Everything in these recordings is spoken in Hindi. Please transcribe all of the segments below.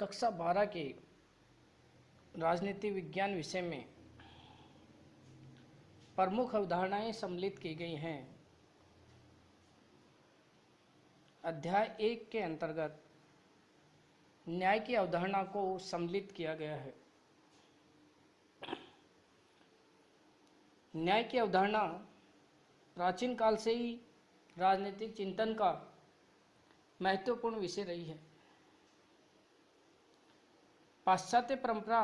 कक्षा 12 के राजनीति विज्ञान विषय में प्रमुख अवधारणाएं सम्मिलित की गई हैं। अध्याय 1 के अंतर्गत न्याय की अवधारणा को सम्मिलित किया गया है। न्याय की अवधारणा प्राचीन काल से ही राजनीतिक चिंतन का महत्वपूर्ण विषय रही है। पाश्चात्य परंपरा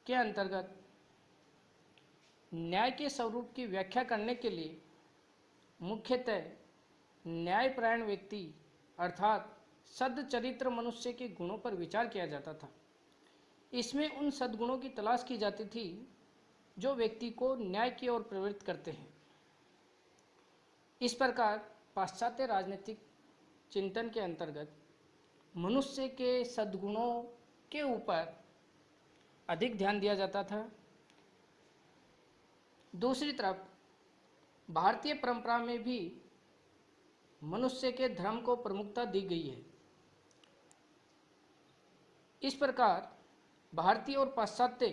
के अंतर्गत न्याय के स्वरूप की व्याख्या करने के लिए मुख्यतः न्यायपरायण व्यक्ति अर्थात सद्चरित्र मनुष्य के गुणों पर विचार किया जाता था। इसमें उन सद्गुणों की तलाश की जाती थी जो व्यक्ति को न्याय की ओर प्रवृत्त करते हैं। इस प्रकार पाश्चात्य राजनीतिक चिंतन के अंतर्गत मनुष्य के सद्गुणों के ऊपर अधिक ध्यान दिया जाता था। दूसरी तरफ भारतीय परंपरा में भी मनुष्य के धर्म को प्रमुखता दी गई है। इस प्रकार भारतीय और पाश्चात्य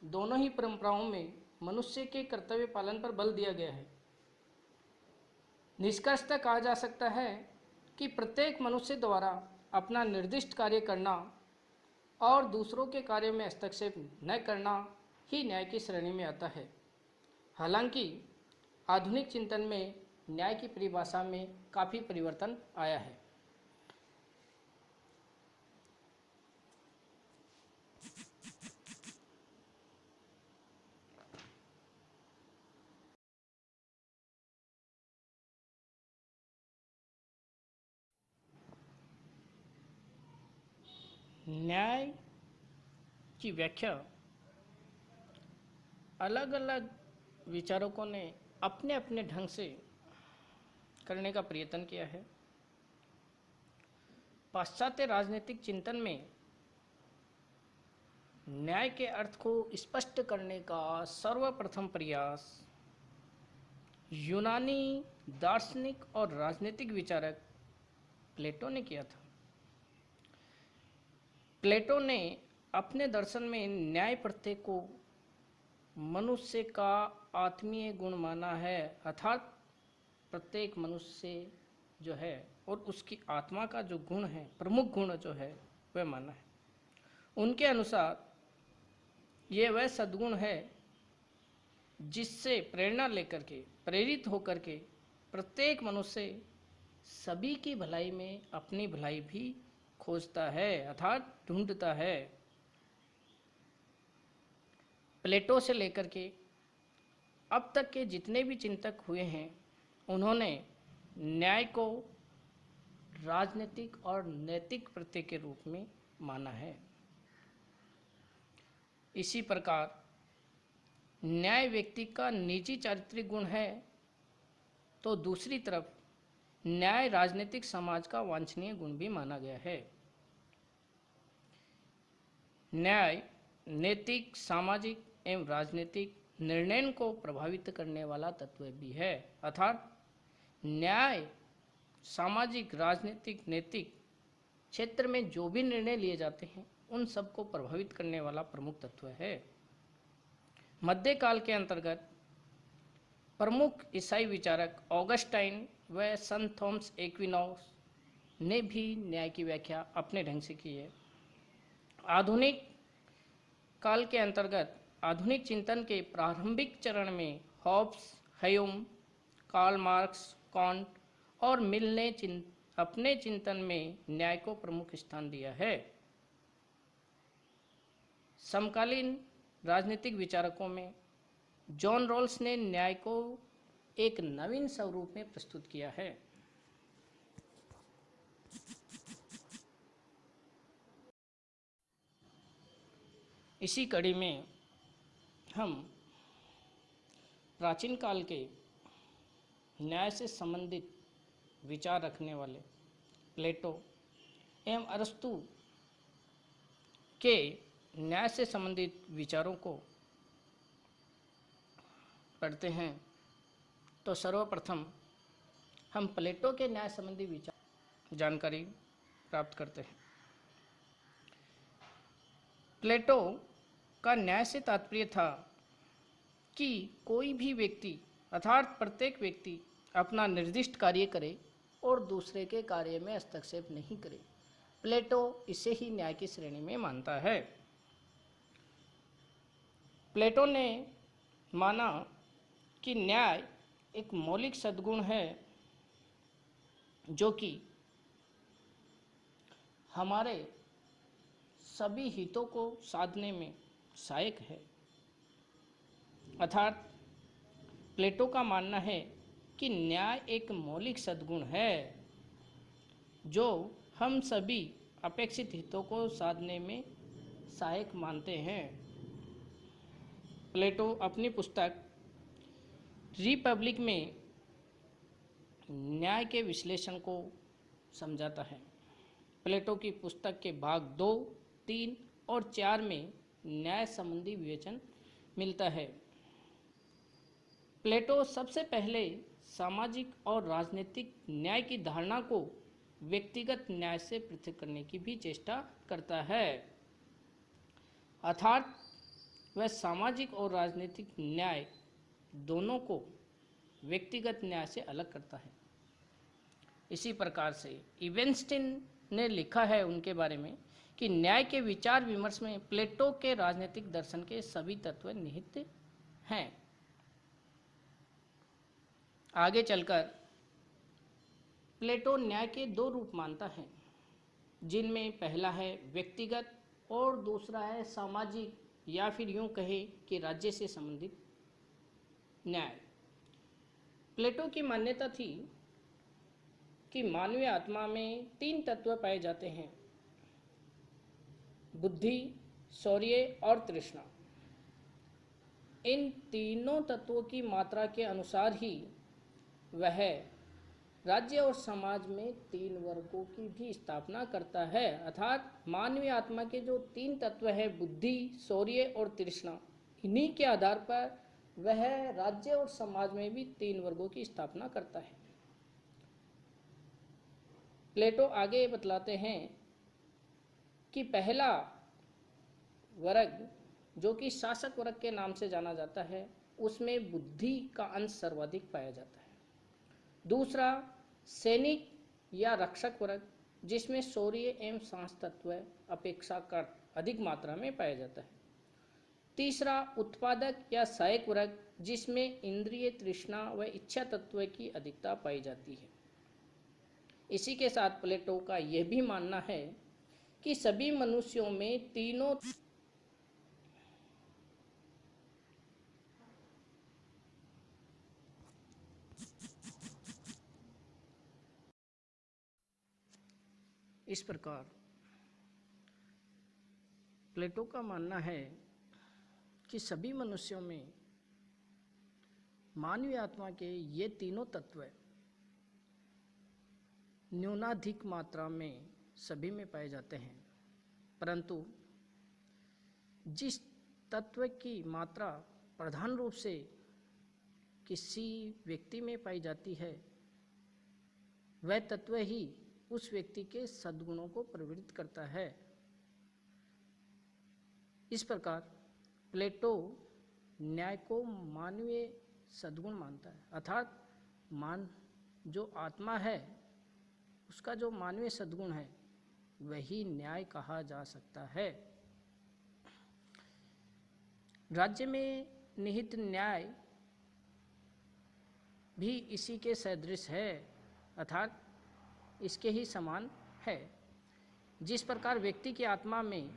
दोनों ही परंपराओं में मनुष्य के कर्तव्य पालन पर बल दिया गया है। निष्कर्षतः कहा जा सकता है कि प्रत्येक मनुष्य द्वारा अपना निर्दिष्ट कार्य करना और दूसरों के कार्य में हस्तक्षेप न करना ही न्याय की श्रेणी में आता है। हालांकि आधुनिक चिंतन में न्याय की परिभाषा में काफ़ी परिवर्तन आया है। न्याय की व्याख्या अलग अलग विचारकों ने अपने अपने ढंग से करने का प्रयत्न किया है। पाश्चात्य राजनीतिक चिंतन में न्याय के अर्थ को स्पष्ट करने का सर्वप्रथम प्रयास यूनानी दार्शनिक और राजनीतिक विचारक प्लेटो ने किया था। प्लेटो ने अपने दर्शन में न्याय प्रत्यय को मनुष्य का आत्मीय गुण माना है, अर्थात प्रत्येक मनुष्य जो है और उसकी आत्मा का जो गुण है, प्रमुख गुण जो है वह माना है। उनके अनुसार ये वह सद्गुण है जिससे प्रेरणा लेकर के प्रेरित होकर के प्रत्येक मनुष्य सभी की भलाई में अपनी भलाई भी खोजता है, अर्थात ढूंढता है। प्लेटो से लेकर के अब तक के जितने भी चिंतक हुए हैं उन्होंने न्याय को राजनीतिक और नैतिक प्रत्यय के रूप में माना है। इसी प्रकार न्याय व्यक्ति का निजी चारित्रिक गुण है तो दूसरी तरफ न्याय राजनीतिक समाज का वांछनीय गुण भी माना गया है। न्याय नैतिक, सामाजिक एवं राजनीतिक निर्णय को प्रभावित करने वाला तत्व भी है, अर्थात न्याय सामाजिक, राजनीतिक, नैतिक क्षेत्र में जो भी निर्णय लिए जाते हैं उन सबको प्रभावित करने वाला प्रमुख तत्व है। मध्यकाल के अंतर्गत प्रमुख ईसाई विचारक ऑगस्टाइन व संत थॉमस एक्विनोस ने भी न्याय की व्याख्या अपने ढंग से की है। आधुनिक काल के अंतर्गत आधुनिक चिंतन के प्रारंभिक चरण में Hobbes, Hume, Karl Marx, Kant और मिल ने अपने चिंतन में न्याय को प्रमुख स्थान दिया है। समकालीन राजनीतिक विचारकों में जॉन रॉल्स ने न्याय को एक नवीन स्वरूप में प्रस्तुत किया है। इसी कड़ी में हम प्राचीन काल के न्याय से संबंधित विचार रखने वाले प्लेटो एवं अरस्तु के न्याय से संबंधित विचारों को पढ़ते हैं तो सर्वप्रथम हम प्लेटो के न्याय संबंधी विचार जानकारी प्राप्त करते हैं। प्लेटो का न्याय से तात्पर्य था कि कोई भी व्यक्ति अर्थात प्रत्येक व्यक्ति अपना निर्दिष्ट कार्य करे और दूसरे के कार्य में हस्तक्षेप नहीं करे। प्लेटो इसे ही न्याय की श्रेणी में मानता है। प्लेटो ने माना कि न्याय एक मौलिक सद्गुण है जो कि हमारे सभी हितों को साधने में सहायक है। अर्थात प्लेटो का मानना है कि न्याय एक मौलिक सद्गुण है जो हम सभी अपेक्षित हितों को साधने में सहायक मानते हैं। प्लेटो अपनी पुस्तक रिपब्लिक में न्याय के विश्लेषण को समझाता है। प्लेटो की पुस्तक के भाग 2, 3 और 4 में न्याय संबंधी विवेचन मिलता है। प्लेटो सबसे पहले सामाजिक और राजनीतिक न्याय की धारणा को व्यक्तिगत न्याय से पृथक करने की भी चेष्टा करता है। अर्थात वह सामाजिक और राजनीतिक न्याय दोनों को व्यक्तिगत न्याय से अलग करता है। इसी प्रकार से इवेंस्टीन ने लिखा है उनके बारे में कि न्याय के विचार विमर्श में प्लेटो के राजनीतिक दर्शन के सभी तत्व निहित हैं। आगे चलकर प्लेटो न्याय के 2 रूप मानता है, जिनमें पहला है व्यक्तिगत और दूसरा है सामाजिक या फिर यूं कहे कि राज्य से संबंधित न्याय। प्लेटो की मान्यता थी कि मानवीय आत्मा में 3 तत्व पाए जाते हैं, बुद्धि, शौर्य और तृष्णा। इन तीनों तत्वों की मात्रा के अनुसार ही वह राज्य और समाज में 3 वर्गों की भी स्थापना करता है। अर्थात मानवीय आत्मा के जो 3 तत्व है, बुद्धि, शौर्य और तृष्णा, इन्हीं के आधार पर वह राज्य और समाज में भी 3 वर्गों की स्थापना करता है। प्लेटो आगे बतलाते हैं कि पहला वर्ग जो कि शासक वर्ग के नाम से जाना जाता है, उसमें बुद्धि का अंश सर्वाधिक पाया जाता है। दूसरा सैनिक या रक्षक वर्ग, जिसमें शौर्य एवं साहस तत्व अपेक्षाकृत अधिक मात्रा में पाया जाता है। तीसरा उत्पादक या सहायक वर्ग, जिसमें इंद्रिय, तृष्णा व इच्छा तत्व की अधिकता पाई जाती है। इसी के साथ प्लेटो का यह भी मानना है कि सभी मनुष्यों में तीनों इस प्रकार प्लेटो का मानना है कि सभी मनुष्यों में मानवीय आत्मा के ये तीनों तत्व न्यूनाधिक मात्रा में सभी में पाए जाते हैं, परंतु जिस तत्व की मात्रा प्रधान रूप से किसी व्यक्ति में पाई जाती है, वह तत्व ही उस व्यक्ति के सद्गुणों को प्रवृत्त करता है। इस प्रकार प्लेटो न्याय को मानवीय सद्गुण मानता है। अर्थात जो आत्मा है उसका जो मानवीय सद्गुण है वही न्याय कहा जा सकता है। राज्य में निहित न्याय भी इसी के सदृश है, अर्थात इसके ही समान है। जिस प्रकार व्यक्ति की आत्मा में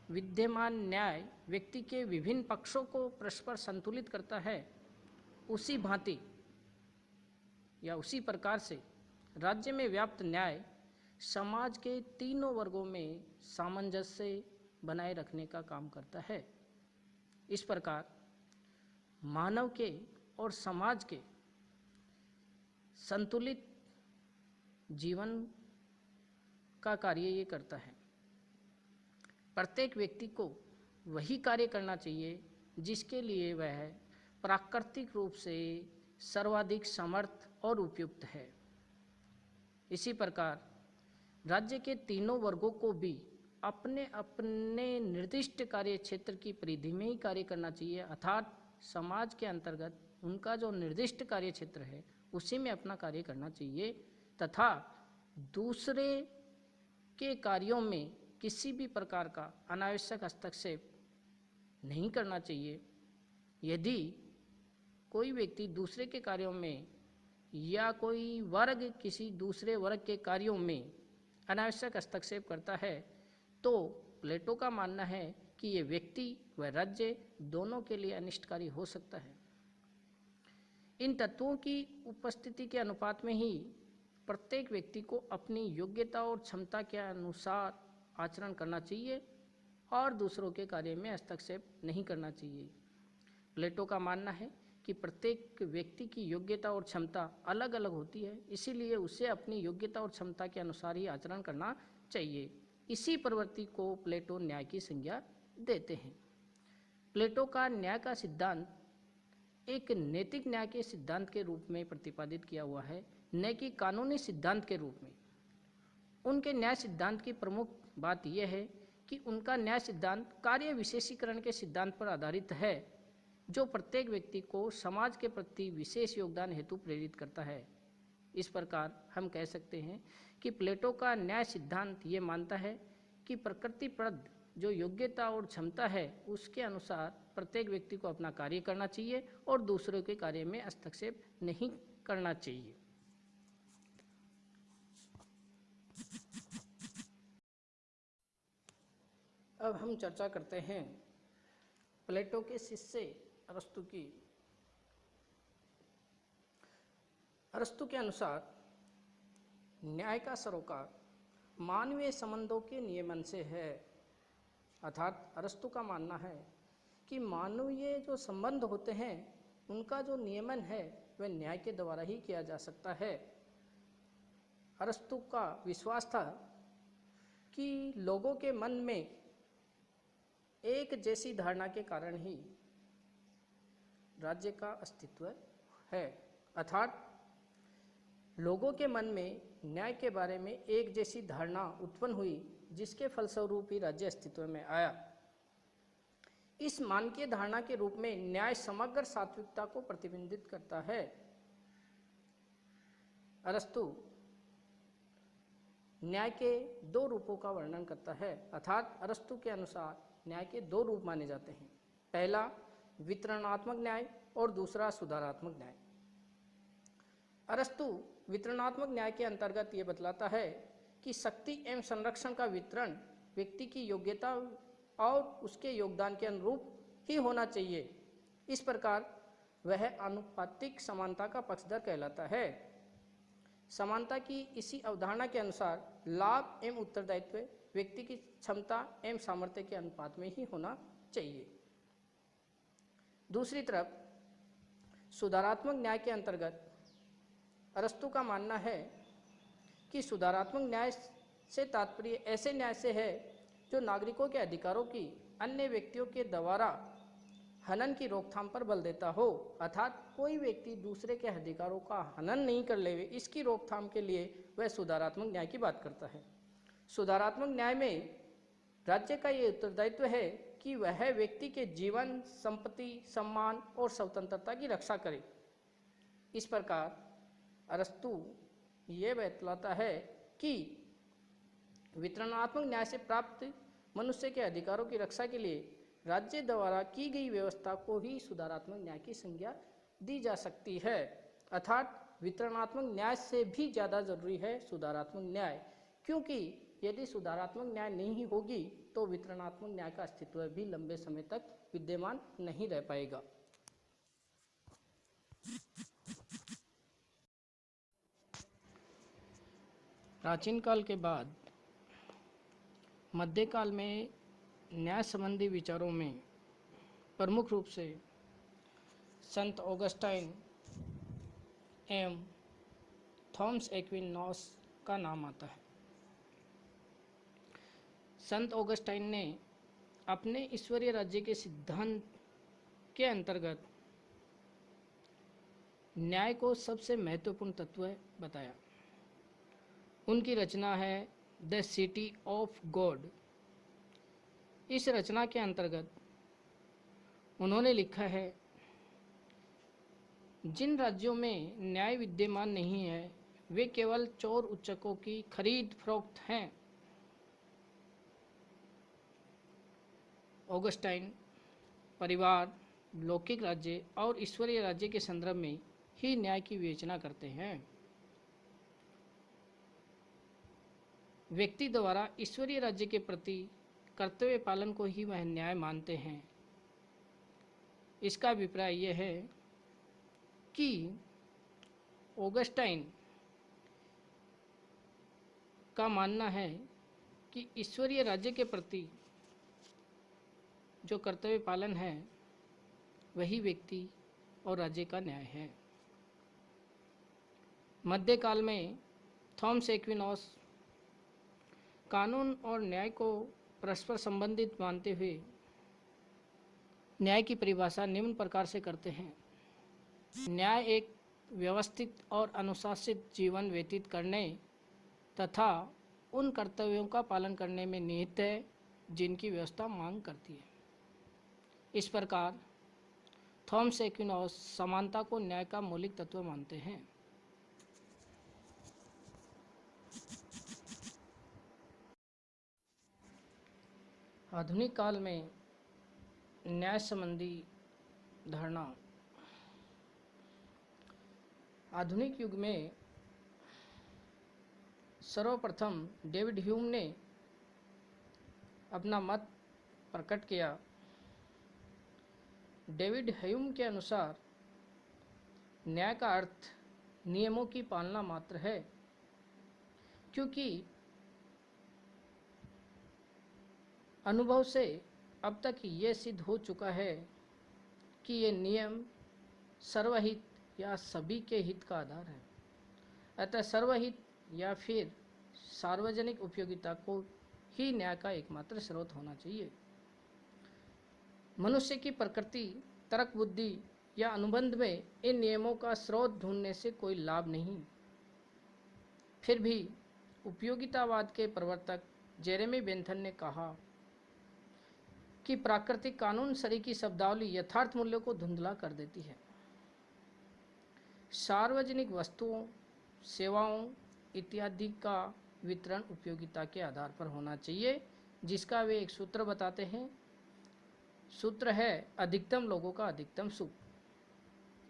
विद्यमान न्याय व्यक्ति के विभिन्न पक्षों को परस्पर संतुलित करता है, उसी भांति या उसी प्रकार से राज्य में व्याप्त न्याय समाज के तीनों वर्गों में सामंजस्य बनाए रखने का काम करता है। इस प्रकार मानव के और समाज के संतुलित जीवन का कार्य ये करता है। प्रत्येक व्यक्ति को वही कार्य करना चाहिए जिसके लिए वह प्राकृतिक रूप से सर्वाधिक समर्थ और उपयुक्त है। इसी प्रकार राज्य के तीनों वर्गों को भी अपने अपने निर्दिष्ट कार्य क्षेत्र की परिधि में ही कार्य करना चाहिए, अर्थात समाज के अंतर्गत उनका जो निर्दिष्ट कार्य क्षेत्र है उसी में अपना कार्य करना चाहिए, तथा दूसरे के कार्यों में किसी भी प्रकार का अनावश्यक हस्तक्षेप नहीं करना चाहिए। यदि कोई व्यक्ति दूसरे के कार्यों में या कोई वर्ग किसी दूसरे वर्ग के कार्यों में अनावश्यक हस्तक्षेप करता है तो प्लेटो का मानना है कि ये व्यक्ति व राज्य दोनों के लिए अनिष्टकारी हो सकता है। इन तत्वों की उपस्थिति के अनुपात में ही प्रत्येक व्यक्ति को अपनी योग्यता और क्षमता के अनुसार आचरण करना चाहिए और दूसरों के कार्य में हस्तक्षेप नहीं करना चाहिए। प्लेटो का मानना है कि प्रत्येक व्यक्ति की योग्यता और क्षमता अलग अलग होती है, इसीलिए उसे अपनी योग्यता और क्षमता के अनुसार ही आचरण करना चाहिए। इसी प्रवृत्ति को प्लेटो न्याय की संज्ञा देते हैं। प्लेटो का न्याय का सिद्धांत एक नैतिक न्याय के सिद्धांत के रूप में प्रतिपादित किया हुआ है, न कि कानूनी सिद्धांत के रूप में। उनके न्याय सिद्धांत की प्रमुख बात यह है कि उनका न्याय सिद्धांत कार्य विशेषीकरण के सिद्धांत पर आधारित है, जो प्रत्येक व्यक्ति को समाज के प्रति विशेष योगदान हेतु प्रेरित करता है। इस प्रकार हम कह सकते हैं कि प्लेटो का न्याय सिद्धांत ये मानता है कि प्रकृतिप्रद जो योग्यता और क्षमता है उसके अनुसार प्रत्येक व्यक्ति को अपना कार्य करना चाहिए और दूसरों के कार्य में हस्तक्षेप नहीं करना चाहिए। अब हम चर्चा करते हैं प्लेटो के शिष्य अरस्तु की। अरस्तु के अनुसार न्याय का सरोकार मानवीय संबंधों के नियमन से है, अर्थात अरस्तु का मानना है कि मानवीय जो संबंध होते हैं उनका जो नियमन है वह न्याय के द्वारा ही किया जा सकता है। अरस्तु का विश्वास था कि लोगों के मन में एक जैसी धारणा के कारण ही राज्य का अस्तित्व है, अर्थात लोगों के मन में न्याय के बारे में एक जैसी धारणा उत्पन्न हुई, जिसके फलस्वरूप ही राज्य अस्तित्व में आया। इस मानकीय धारणा के रूप में न्याय समग्र सात्विकता को प्रतिबिंबित करता है। अरस्तु न्याय के दो रूपों का वर्णन करता है, अर्थात अरस्तु के अनुसार न्याय के दो रूप माने जाते हैं। पहला वितरणात्मक न्याय और दूसरा सुधारात्मक न्याय। अरस्तु वितरणात्मक न्याय के अंतर्गत ये बतलाता है कि शक्ति एवं संरक्षण का वितरण व्यक्ति की योग्यता और उसके योगदान के अनुरूप ही होना चाहिए। इस प्रकार वह आनुपातिक समानता का पक्षधर कहलाता है। समानता की इसी अवधारणा के अनुसार लाभ एवं उत्तरदायित्व व्यक्ति की क्षमता एवं सामर्थ्य के अनुपात में ही होना चाहिए। दूसरी तरफ सुधारात्मक न्याय के अंतर्गत अरस्तु का मानना है कि सुधारात्मक न्याय से तात्पर्य ऐसे न्याय से है जो नागरिकों के अधिकारों की अन्य व्यक्तियों के द्वारा हनन की रोकथाम पर बल देता हो, अर्थात कोई व्यक्ति दूसरे के अधिकारों का हनन नहीं कर ले, इसकी रोकथाम के लिए वह सुधारात्मक न्याय की बात करता है। सुधारात्मक न्याय में राज्य का ये उत्तरदायित्व है कि वह व्यक्ति के जीवन, संपत्ति, सम्मान और स्वतंत्रता की रक्षा करे। इस प्रकार अरस्तु ये बतलाता है कि वितरणात्मक न्याय से प्राप्त मनुष्य के अधिकारों की रक्षा के लिए राज्य द्वारा की गई व्यवस्था को ही सुधारात्मक न्याय की संज्ञा दी जा सकती है, अर्थात वितरणात्मक न्याय से भी ज़्यादा जरूरी है सुधारात्मक न्याय, क्योंकि यदि सुधारात्मक न्याय नहीं होगी तो वितरणात्मक न्याय का अस्तित्व भी लंबे समय तक विद्यमान नहीं रह पाएगा। प्राचीन काल के बाद मध्यकाल में न्याय संबंधी विचारों में प्रमुख रूप से संत ऑगस्टाइन एवं थॉमस एक्विनास का नाम आता है। संत ऑगस्टाइन ने अपने ईश्वरीय राज्य के सिद्धांत के अंतर्गत न्याय को सबसे महत्वपूर्ण तत्व बताया। उनकी रचना है द सिटी ऑफ गॉड इस रचना के अंतर्गत उन्होंने लिखा है, जिन राज्यों में न्याय विद्यमान नहीं है वे केवल चोर उच्चकों की खरीद फरोख्त हैं। ऑगस्टाइन परिवार, लौकिक राज्य और ईश्वरीय राज्य के संदर्भ में ही न्याय की विवेचना करते हैं। व्यक्ति द्वारा ईश्वरीय राज्य के प्रति कर्तव्य पालन को ही वह न्याय मानते हैं। इसका अभिप्राय यह है कि ऑगस्टाइन का मानना है कि ईश्वरीय राज्य के प्रति जो कर्तव्य पालन है वही व्यक्ति और राज्य का न्याय है। मध्यकाल में थॉमस एक्विनोस कानून और न्याय को परस्पर संबंधित मानते हुए न्याय की परिभाषा निम्न प्रकार से करते हैं। न्याय एक व्यवस्थित और अनुशासित जीवन व्यतीत करने तथा उन कर्तव्यों का पालन करने में निहित है जिनकी व्यवस्था मांग करती है। इस प्रकार थॉमस एक्विनोस समानता को न्याय का मौलिक तत्व मानते हैं। आधुनिक काल में न्याय संबंधी धारणा। आधुनिक युग में सर्वप्रथम डेविड ह्यूम ने अपना मत प्रकट किया। डेविड ह्यूम के अनुसार न्याय का अर्थ नियमों की पालना मात्र है, क्योंकि अनुभव से अब तक ये सिद्ध हो चुका है कि ये नियम सर्वहित या सभी के हित का आधार है। अतः सर्वहित या फिर सार्वजनिक उपयोगिता को ही न्याय का एकमात्र स्रोत होना चाहिए। मनुष्य की प्रकृति, तर्क बुद्धि या अनुबंध में इन नियमों का स्रोत ढूंढने से कोई लाभ नहीं। फिर भी उपयोगितावाद के प्रवर्तक जेरेमी बेंथम ने कहा कि प्राकृतिक कानून सरीकी शब्दावली यथार्थ मूल्यों को धुंधला कर देती है। सार्वजनिक वस्तुओं, सेवाओं इत्यादि का वितरण उपयोगिता के आधार पर होना चाहिए, जिसका वे एक सूत्र बताते हैं। सूत्र है अधिकतम लोगों का अधिकतम सुख।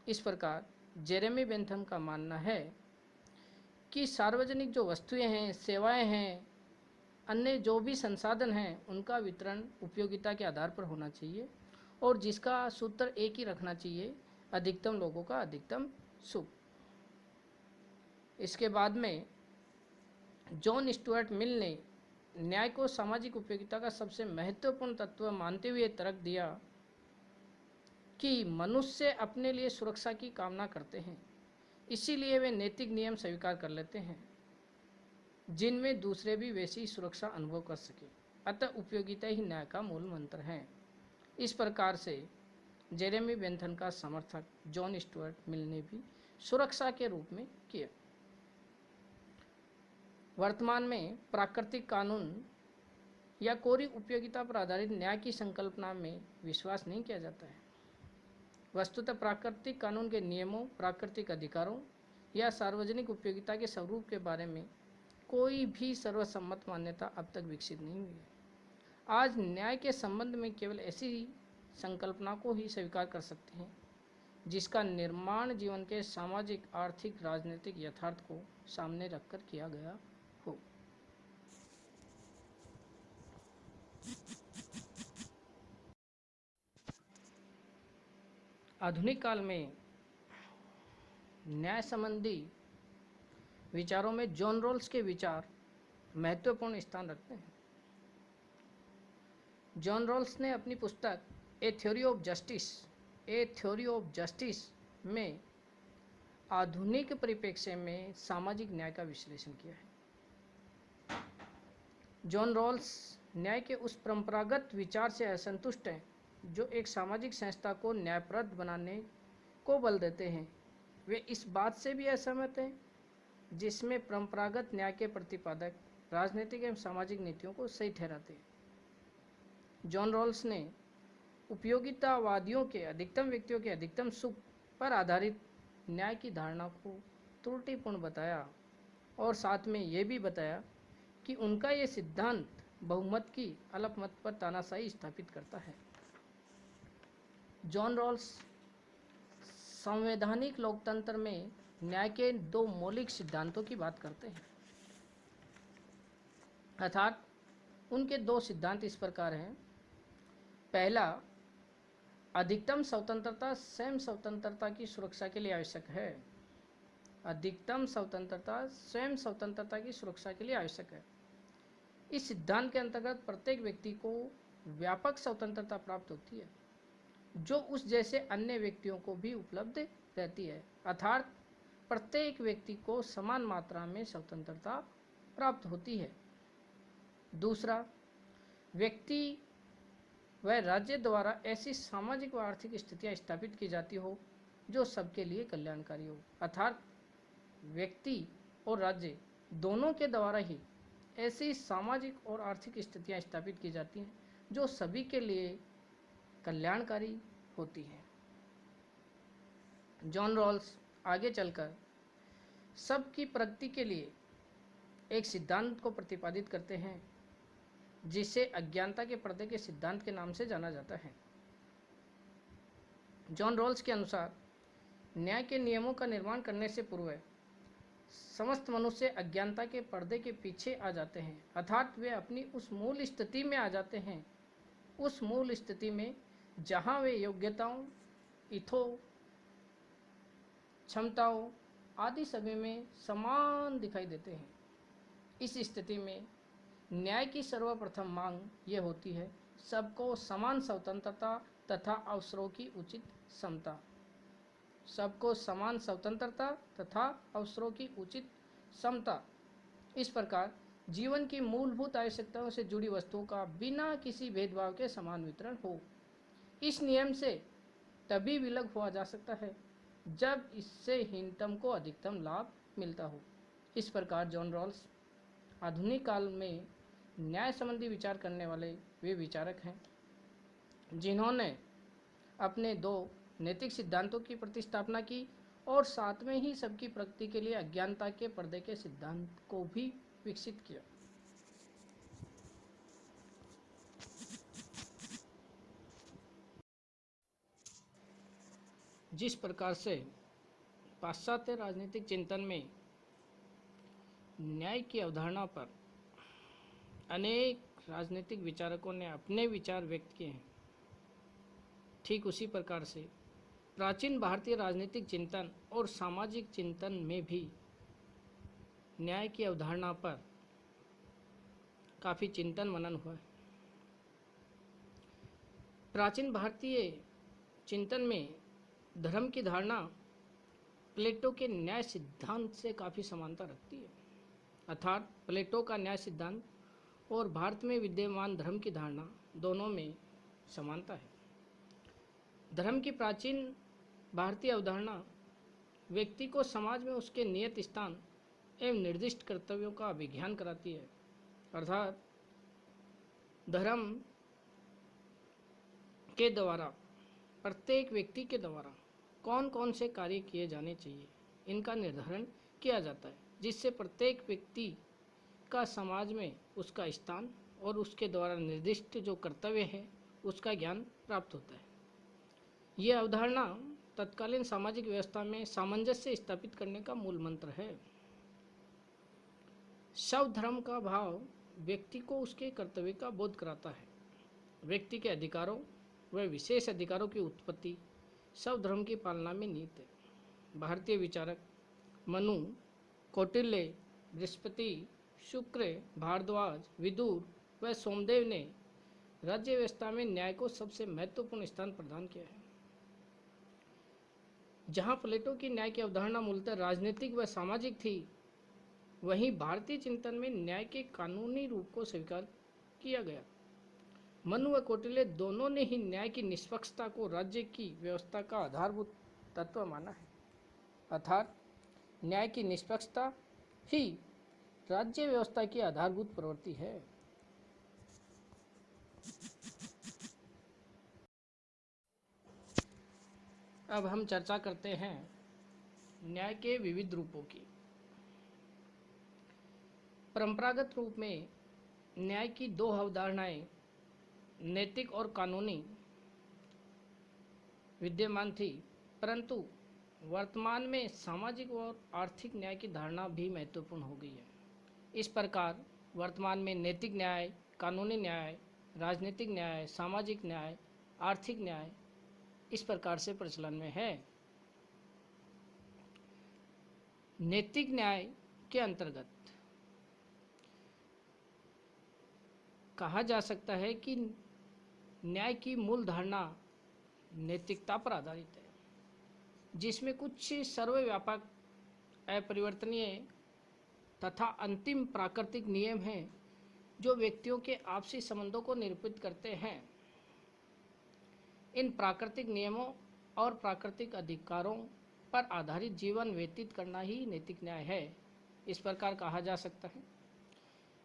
इस प्रकार जेरेमी बेंथम का मानना है कि सार्वजनिक जो वस्तुएं हैं, सेवाएं हैं, अन्य जो भी संसाधन हैं, उनका वितरण उपयोगिता के आधार पर होना चाहिए और जिसका सूत्र एक ही रखना चाहिए, अधिकतम लोगों का अधिकतम सुख। इसके बाद में जॉन स्टुअर्ट मिल ने न्याय को सामाजिक उपयोगिता का सबसे महत्वपूर्ण तत्व मानते हुए तर्क दिया कि मनुष्य अपने लिए सुरक्षा की कामना करते हैं, इसीलिए वे नैतिक नियम स्वीकार कर लेते हैं जिनमें दूसरे भी वैसी सुरक्षा अनुभव कर सके। अतः उपयोगिता ही न्याय का मूल मंत्र है। इस प्रकार से जेरेमी बेंथम का समर्थक जॉन स्टुअर्ट मिल ने भी सुरक्षा के रूप में किया। वर्तमान में प्राकृतिक कानून या कोरी उपयोगिता पर आधारित न्याय की संकल्पना में विश्वास नहीं किया जाता है। वस्तुतः प्राकृतिक कानून के नियमों, प्राकृतिक अधिकारों या सार्वजनिक उपयोगिता के स्वरूप के बारे में कोई भी सर्वसम्मत मान्यता अब तक विकसित नहीं हुई है। आज न्याय के संबंध में केवल ऐसी संकल्पना को ही स्वीकार कर सकते हैं जिसका निर्माण जीवन के सामाजिक, आर्थिक, राजनीतिक यथार्थ को सामने रखकर किया गया हो। आधुनिक काल में न्याय संबंधी विचारों में जॉन रॉल्स के विचार महत्वपूर्ण स्थान रखते हैं। जॉन रॉल्स ने अपनी पुस्तक ए थ्योरी ऑफ जस्टिस में आधुनिक परिप्रेक्ष्य में सामाजिक न्याय का विश्लेषण किया है। जॉन रॉल्स न्याय के उस परंपरागत विचार से असंतुष्ट हैं जो एक सामाजिक संस्था को न्यायप्रद बनाने को बल देते हैं। वे इस बात से भी असहमत हैं जिसमें परंपरागत न्याय के प्रतिपादक राजनीतिक एवं सामाजिक नीतियों को सही ठहराते हैं। जॉन रॉल्स ने उपयोगितावादियों के अधिकतम व्यक्तियों के अधिकतम सुख पर आधारित न्याय की धारणा को त्रुटिपूर्ण बताया और साथ में ये भी बताया कि उनका ये सिद्धांत बहुमत की अल्पमत पर तानाशाही स्थापित करता है। जॉन रॉल्स संवैधानिक लोकतंत्र में न्याय के दो मौलिक सिद्धांतों की बात करते हैं, अर्थात उनके दो सिद्धांत इस प्रकार हैं। पहला, अधिकतम स्वतंत्रता स्वयं स्वतंत्रता की सुरक्षा के लिए आवश्यक है। अधिकतम स्वतंत्रता स्वयं स्वतंत्रता की सुरक्षा के लिए आवश्यक है। इस सिद्धांत के अंतर्गत प्रत्येक व्यक्ति को व्यापक स्वतंत्रता प्राप्त होती है जो उस जैसे अन्य व्यक्तियों को भी उपलब्ध रहती है, अर्थात प्रत्येक व्यक्ति को समान मात्रा में स्वतंत्रता प्राप्त होती है। दूसरा, व्यक्ति व राज्य द्वारा ऐसी सामाजिक व आर्थिक स्थितियां स्थापित की जाती हो जो सबके लिए कल्याणकारी हो, अर्थात व्यक्ति और राज्य दोनों के द्वारा ही ऐसी सामाजिक और आर्थिक स्थितियां स्थापित की जाती हैं जो सभी के लिए कल्याणकारी होती हैं। जॉन रॉल्स आगे चलकर सबकी प्रगति के लिए एक सिद्धांत को प्रतिपादित करते हैं जिसे अज्ञानता के पर्दे के सिद्धांत के नाम से जाना जाता है। जॉन रॉल्स के अनुसार न्याय के नियमों का निर्माण करने से पूर्व समस्त मनुष्य अज्ञानता के पर्दे के पीछे आ जाते हैं, अर्थात वे अपनी उस मूल स्थिति में आ जाते हैं, उस मूल स्थिति में जहां वे योग्यताओं, इथों, क्षमताओं आदि सभी में समान दिखाई देते हैं। इस स्थिति में न्याय की सर्वप्रथम मांग ये होती है सबको समान स्वतंत्रता तथा अवसरों की उचित समता। सबको समान स्वतंत्रता तथा अवसरों की उचित समता। इस प्रकार जीवन की मूलभूत आवश्यकताओं से जुड़ी वस्तुओं का बिना किसी भेदभाव के समान वितरण हो। इस नियम से तभी विलग हुआ जा सकता है जब इससे हीनतम को अधिकतम लाभ मिलता हो। इस प्रकार जॉन रॉल्स आधुनिक काल में न्याय संबंधी विचार करने वाले वे विचारक हैं जिन्होंने अपने दो नैतिक सिद्धांतों की प्रतिस्थापना की और साथ में ही सबकी प्रगति के लिए अज्ञानता के पर्दे के सिद्धांत को भी विकसित किया। जिस प्रकार से पाश्चात्य राजनीतिक चिंतन में न्याय की अवधारणा पर अनेक राजनीतिक विचारकों ने अपने विचार व्यक्त किए हैं, ठीक उसी प्रकार से प्राचीन भारतीय राजनीतिक चिंतन और सामाजिक चिंतन में भी न्याय की अवधारणा पर काफी चिंतन मनन हुआ है। प्राचीन भारतीय चिंतन में धर्म की धारणा प्लेटो के न्याय सिद्धांत से काफी समानता रखती है, अर्थात प्लेटो का न्याय सिद्धांत और भारत में विद्यमान धर्म की धारणा दोनों में समानता है। धर्म की प्राचीन भारतीय अवधारणा व्यक्ति को समाज में उसके नियत स्थान एवं निर्दिष्ट कर्तव्यों का अभिज्ञान कराती है, अर्थात धर्म के द्वारा प्रत्येक व्यक्ति के द्वारा कौन कौन से कार्य किए जाने चाहिए इनका निर्धारण किया जाता है, जिससे प्रत्येक व्यक्ति का समाज में उसका स्थान और उसके द्वारा निर्दिष्ट जो कर्तव्य है उसका ज्ञान प्राप्त होता है। यह अवधारणा तत्कालीन सामाजिक व्यवस्था में सामंजस्य स्थापित करने का मूल मंत्र है। शव धर्म का भाव व्यक्ति को उसके कर्तव्य का बोध कराता है। व्यक्ति के अधिकारों व विशेष अधिकारों की उत्पत्ति शव धर्म की पालना में निहित है। भारतीय विचारक मनु, कौटिल्य, बृहस्पति, शुक्र, भारद्वाज, विदुर व सोमदेव ने राज्य व्यवस्था में न्याय को सबसे महत्वपूर्ण स्थान प्रदान किया है। जहां प्लेटो की न्याय की अवधारणा मूलतः राजनीतिक व सामाजिक थी, वहीं भारतीय चिंतन में न्याय के कानूनी रूप को स्वीकार किया गया। मनु व कौटिल्य दोनों ने ही न्याय की निष्पक्षता को राज्य की व्यवस्था का आधारभूत तत्व माना है, अर्थात न्याय की निष्पक्षता ही राज्य व्यवस्था की आधारभूत प्रवृत्ति है। अब हम चर्चा करते हैं न्याय के विविध रूपों की। परंपरागत रूप में न्याय की दो अवधारणाएं नैतिक और कानूनी विद्यमान थी, परंतु वर्तमान में सामाजिक और आर्थिक न्याय की धारणा भी महत्वपूर्ण हो गई है। इस प्रकार वर्तमान में नैतिक न्याय, कानूनी न्याय, राजनीतिक न्याय, सामाजिक न्याय, आर्थिक न्याय इस प्रकार से प्रचलन में है। नैतिक न्याय के अंतर्गत कहा जा सकता है कि न्याय की मूल धारणा नैतिकता पर आधारित है, जिसमें कुछ सर्वव्यापक, अपरिवर्तनीय तथा अंतिम प्राकृतिक नियम हैं जो व्यक्तियों के आपसी संबंधों को निरूपित करते हैं। इन प्राकृतिक नियमों और प्राकृतिक अधिकारों पर आधारित जीवन व्यतीत करना ही नैतिक न्याय है। इस प्रकार कहा जा सकता है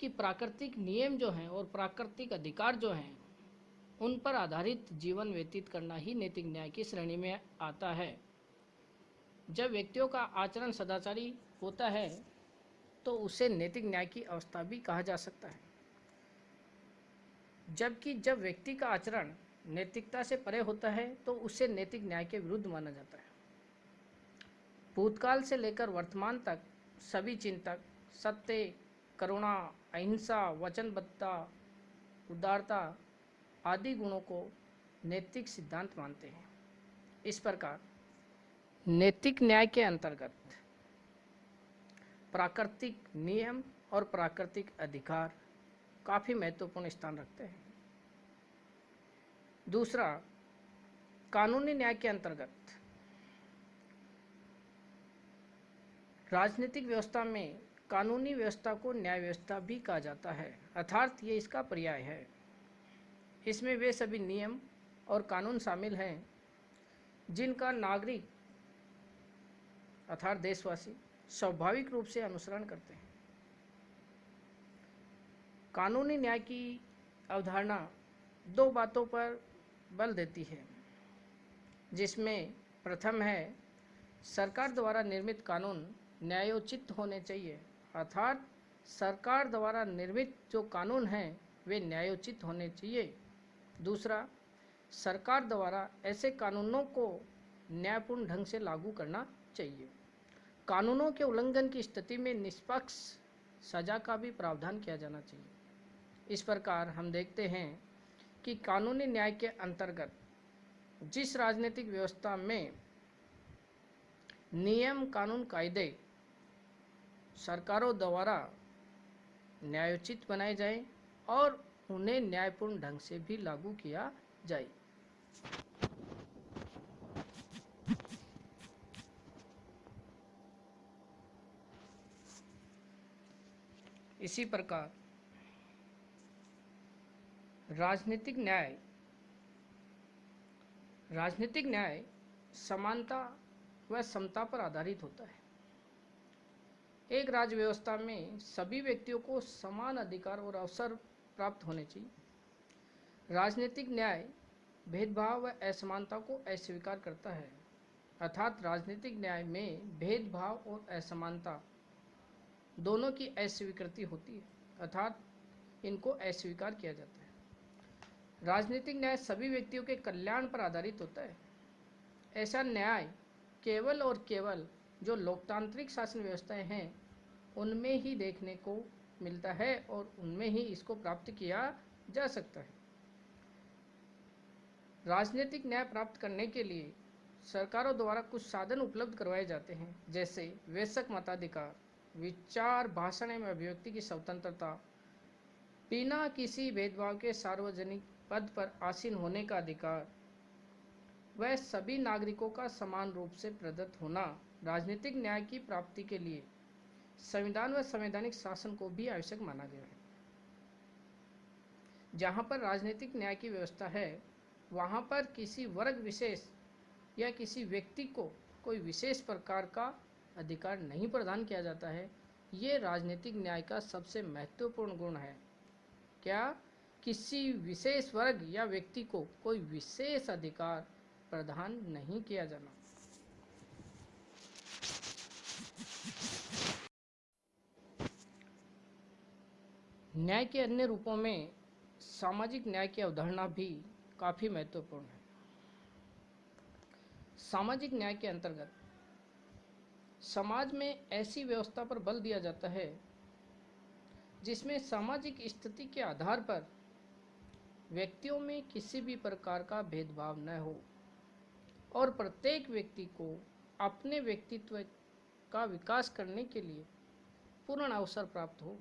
कि प्राकृतिक नियम जो हैं और प्राकृतिक अधिकार जो हैं उन पर आधारित जीवन व्यतीत करना ही नैतिक न्याय की श्रेणी में आता है। जब व्यक्तियों का आचरण सदाचारी होता है तो उसे नैतिक न्याय की अवस्था भी कहा जा सकता है, जबकि जब व्यक्ति का आचरण नैतिकता से परे होता है तो उसे नैतिक न्याय के विरुद्ध माना जाता है। भूतकाल से लेकर वर्तमान तक सभी चिंतक सत्य, करुणा, अहिंसा, वचनबद्धता, उदारता आदि गुणों को नैतिक सिद्धांत मानते हैं। इस प्रकार नैतिक न्याय के अंतर्गत प्राकृतिक नियम और प्राकृतिक अधिकार काफी महत्वपूर्ण स्थान रखते हैं। दूसरा, कानूनी न्याय के अंतर्गत राजनीतिक व्यवस्था में कानूनी व्यवस्था को न्याय व्यवस्था भी कहा जाता है, अर्थात ये इसका पर्याय है। इसमें वे सभी नियम और कानून शामिल हैं जिनका नागरिक अर्थात देशवासी स्वाभाविक रूप से अनुसरण करते हैं। कानूनी न्याय की अवधारणा दो बातों पर बल देती है, जिसमें प्रथम है सरकार द्वारा निर्मित कानून न्यायोचित होने चाहिए, अर्थात सरकार द्वारा निर्मित जो कानून हैं वे न्यायोचित होने चाहिए। दूसरा, सरकार द्वारा ऐसे कानूनों को न्यायपूर्ण ढंग से लागू करना चाहिए। कानूनों के उल्लंघन की स्थिति में निष्पक्ष सजा का भी प्रावधान किया जाना चाहिए। इस प्रकार हम देखते हैं कि कानूनी न्याय के अंतर्गत जिस राजनीतिक व्यवस्था में नियम, कानून, कायदे सरकारों द्वारा न्यायोचित बनाए जाएं और उन्हें न्यायपूर्ण ढंग से भी लागू किया जाए। इसी प्रकार राजनीतिक न्याय समानता व समता पर आधारित होता है। एक राज्य व्यवस्था में सभी व्यक्तियों को समान अधिकार और अवसर प्राप्त होने चाहिए। राजनीतिक न्याय भेदभाव व असमानता को अस्वीकार करता है, अर्थात राजनीतिक न्याय में भेदभाव और असमानता दोनों की अस्वीकृति होती है, अर्थात इनको अस्वीकार किया जाता है। राजनीतिक न्याय सभी व्यक्तियों के कल्याण पर आधारित होता है। ऐसा न्याय केवल और केवल जो लोकतांत्रिक शासन व्यवस्थाएं हैं उनमें ही देखने को मिलता है और उनमें ही इसको प्राप्त किया जा सकता है। राजनीतिक न्याय प्राप्त करने के लिए सरकारों द्वारा कुछ साधन उपलब्ध करवाए जाते हैं, जैसे वयस्क मताधिकार, विचार, भाषण एवं अभिव्यक्ति की स्वतंत्रता, बिना किसी भेदभाव के सार्वजनिक पद पर आसीन होने का अधिकार, वह सभी नागरिकों का समान रूप से प्रदत्त होना। राजनीतिक न्याय की प्राप्ति के लिए संविधान व संवैधानिक शासन को भी आवश्यक माना गया है। जहां पर राजनीतिक न्याय की व्यवस्था है वहां पर किसी वर्ग विशेष या किसी व्यक्ति को कोई विशेष प्रकार का अधिकार नहीं प्रदान किया जाता है। ये राजनीतिक न्याय का सबसे महत्वपूर्ण गुण है। क्या? किसी विशेष वर्ग या व्यक्ति को कोई विशेष अधिकार प्रदान नहीं किया जाना। न्याय के अन्य रूपों में सामाजिक न्याय की अवधारणा भी काफी महत्वपूर्ण है। सामाजिक न्याय के अंतर्गत समाज में ऐसी व्यवस्था पर बल दिया जाता है जिसमें सामाजिक स्थिति के आधार पर व्यक्तियों में किसी भी प्रकार का भेदभाव न हो और प्रत्येक व्यक्ति को अपने व्यक्तित्व का विकास करने के लिए पूर्ण अवसर प्राप्त हो।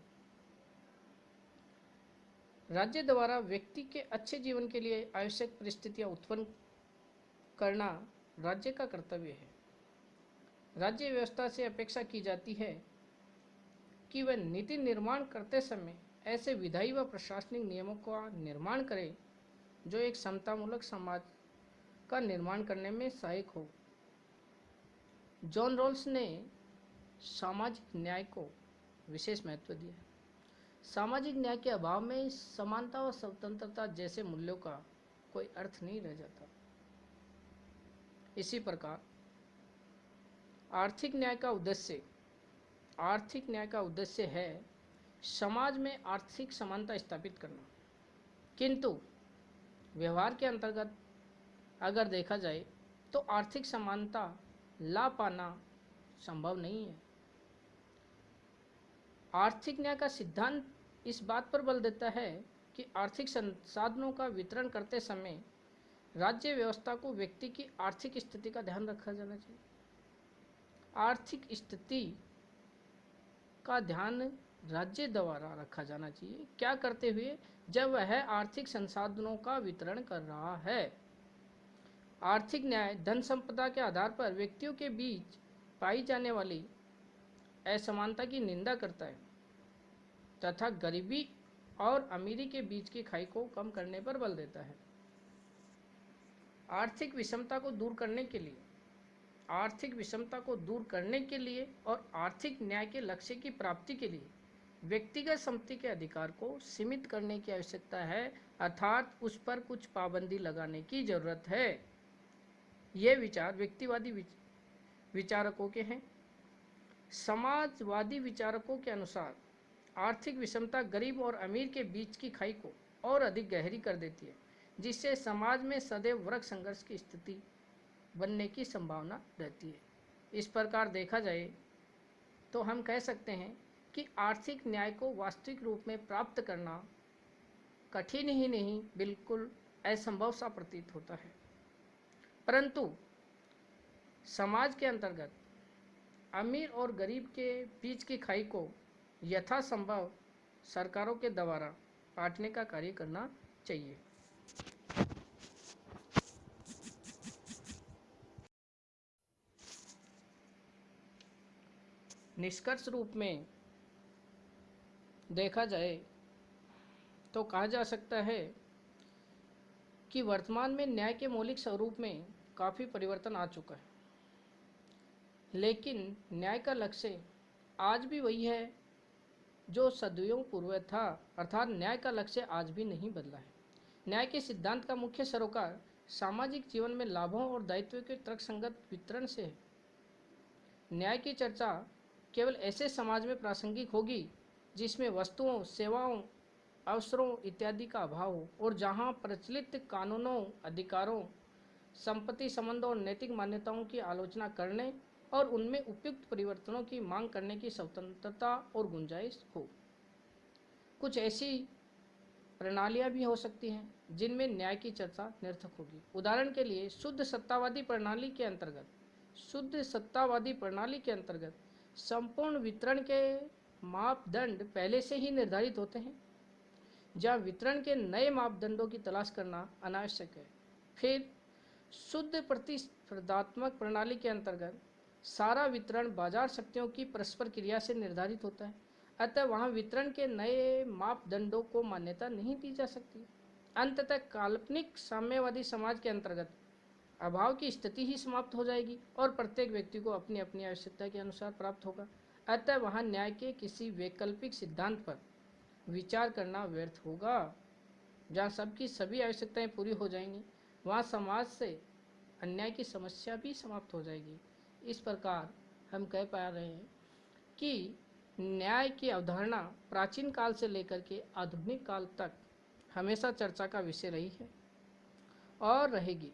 राज्य द्वारा व्यक्ति के अच्छे जीवन के लिए आवश्यक परिस्थितियां उत्पन्न करना राज्य का कर्तव्य है। राज्य व्यवस्था से अपेक्षा की जाती है कि वह नीति निर्माण करते समय ऐसे विधायी व प्रशासनिक नियमों का निर्माण करे जो एक समतामूलक समाज का निर्माण करने में सहायक हो। जॉन रॉल्स ने सामाजिक न्याय को विशेष महत्व दिया। सामाजिक न्याय के अभाव में समानता व स्वतंत्रता जैसे मूल्यों का कोई अर्थ नहीं रह जाता। इसी प्रकार आर्थिक न्याय का उद्देश्य है समाज में आर्थिक समानता स्थापित करना, किंतु व्यवहार के अंतर्गत अगर देखा जाए तो आर्थिक समानता ला पाना संभव नहीं है। आर्थिक न्याय का सिद्धांत इस बात पर बल देता है कि आर्थिक संसाधनों का वितरण करते समय राज्य व्यवस्था को व्यक्ति की आर्थिक स्थिति का ध्यान रखा जाना चाहिए। आर्थिक स्थिति का ध्यान राज्य द्वारा रखा जाना चाहिए, क्या करते हुए, जब वह आर्थिक संसाधनों का वितरण कर रहा है। आर्थिक न्याय धन संपदा के आधार पर व्यक्तियों के बीच पाई जाने वाली असमानता की निंदा करता है तथा गरीबी और अमीरी के बीच की खाई को कम करने पर बल देता है। आर्थिक विषमता को दूर करने के लिए और आर्थिक न्याय के लक्ष्य की प्राप्ति के लिए व्यक्तिगत संपत्ति के अधिकार को सीमित करने की आवश्यकता है, अर्थात उस पर कुछ पाबंदी लगाने की जरूरत है। ये विचार व्यक्तिवादी विचारकों के हैं। समाजवादी विचारकों के अनुसार आर्थिक विषमता गरीब और अमीर के बीच की खाई को और अधिक गहरी कर देती है, जिससे समाज में सदैव वर्ग संघर्ष की स्थिति बनने की संभावना रहती है। इस प्रकार देखा जाए तो हम कह सकते हैं कि आर्थिक न्याय को वास्तविक रूप में प्राप्त करना कठिन ही नहीं, बिल्कुल असंभव सा प्रतीत होता है। परंतु समाज के अंतर्गत अमीर और गरीब के बीच की खाई को यथासंभव सरकारों के द्वारा पाटने का कार्य करना चाहिए। निष्कर्ष रूप में देखा जाए तो कहा जा सकता है कि वर्तमान में न्याय के मौलिक स्वरूप में काफ़ी परिवर्तन आ चुका है, लेकिन न्याय का लक्ष्य आज भी वही है जो सदियों पूर्व था, अर्थात न्याय का लक्ष्य आज भी नहीं बदला है। न्याय के सिद्धांत का मुख्य सरोकार सामाजिक जीवन में लाभों और दायित्वों के तर्कसंगत वितरण से है। न्याय की चर्चा केवल ऐसे समाज में प्रासंगिक होगी जिसमें वस्तुओं, सेवाओं, अवसरों इत्यादि का अभाव हो और जहां प्रचलित कानूनों, अधिकारों, संपत्ति संबंधों और नैतिक मान्यताओं की आलोचना करने और उनमें उपयुक्त परिवर्तनों की मांग करने की स्वतंत्रता और गुंजाइश हो। कुछ ऐसी प्रणालियां भी हो सकती हैं जिनमें न्याय की चर्चा निरर्थक होगी। उदाहरण के लिए शुद्ध सत्तावादी प्रणाली के अंतर्गत संपूर्ण वितरण के मापदंड पहले से ही निर्धारित होते हैं, जहां वितरण के नए मापदंडों की तलाश करना अनावश्यक है। फिर शुद्ध प्रतिस्पर्धात्मक प्रणाली के अंतर्गत सारा वितरण बाजार शक्तियों की परस्पर क्रिया से निर्धारित होता है, अतः वहां वितरण के नए मापदंडों को मान्यता नहीं दी जा सकती। अंततः काल्पनिक साम्यवादी समाज के अंतर्गत अभाव की स्थिति ही समाप्त हो जाएगी और प्रत्येक व्यक्ति को अपनी अपनी आवश्यकता के अनुसार प्राप्त होगा। अतः वहां न्याय के किसी वैकल्पिक सिद्धांत पर विचार करना व्यर्थ होगा। जहाँ सबकी सभी आवश्यकताएं पूरी हो जाएंगी, वहाँ समाज से अन्याय की समस्या भी समाप्त हो जाएगी। इस प्रकार हम कह पा रहे हैं कि न्याय की अवधारणा प्राचीन काल से लेकर के आधुनिक काल तक हमेशा चर्चा का विषय रही है और रहेगी।